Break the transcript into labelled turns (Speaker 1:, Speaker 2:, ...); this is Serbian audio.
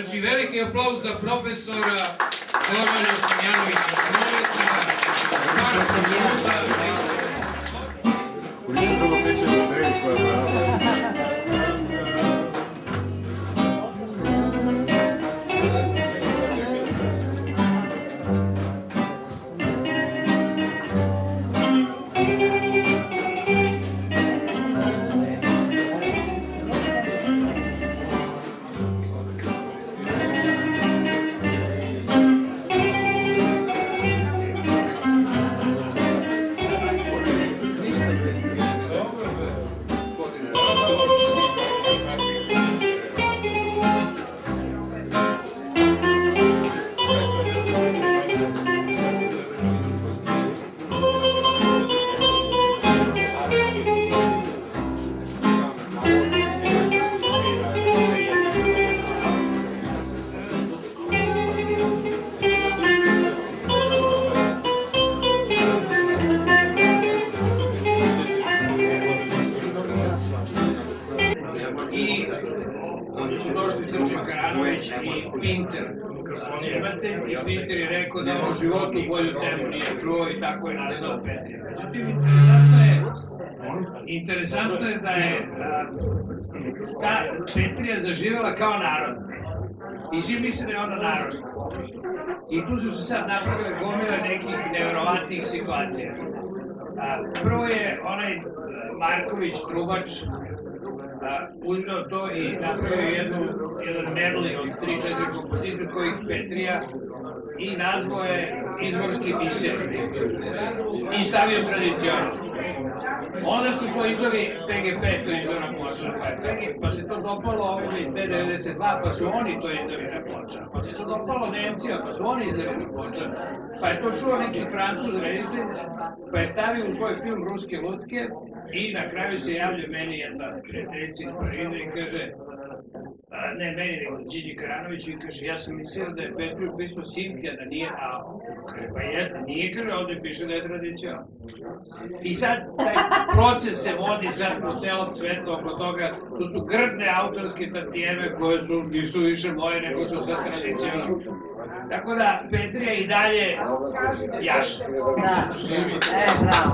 Speaker 1: Znači, veliki aplauz za profesora Zorana Simjanovića. I onda su došli Srđan Karanović i Pinter. I Pinter je rekao da u životu bolju temu nije čuo i tako je nastao Petrija. Međutim, interesantno je da je ta Petrija zaživela kao narod. I svi misle da je ona narod. I tu su se sad napravile gomile nekih nevjerovatnih situacija. Prvo je onaj Marković, trubač, uzeo to i napravio jedan medley od 3-4 kompozitora kojih Petrija i nazvao je Izvorski biser i stavio tradicionalno. Onda su to izdali PGP, to je izdao na ploča, pa se to dopalo ovima iz B92, pa su oni to izdali na ploča, pa se to dopalo Nemcima, pa su oni izdali na ploča, pa je to čuo neki Francuz reditelj, pa je stavio u svoj film Ruske lutke i na kraju se javlja meni jedna prijateljica iz Pariza i kaže, ne meni, nego Điđi Karanović i kaže, ja sam mislio da je Petriju pisao Simkija, da nije A. Kaže, pa jeste, nije, kaže, ovdje piše da je tradicija. I sad taj proces se vodi sad po celom svetu oko toga, to su grdne autorske tantijeme koje nisu više moje, nego su sad tradicionalne. Tako da, Petrija i dalje jaš.
Speaker 2: Da, bravo.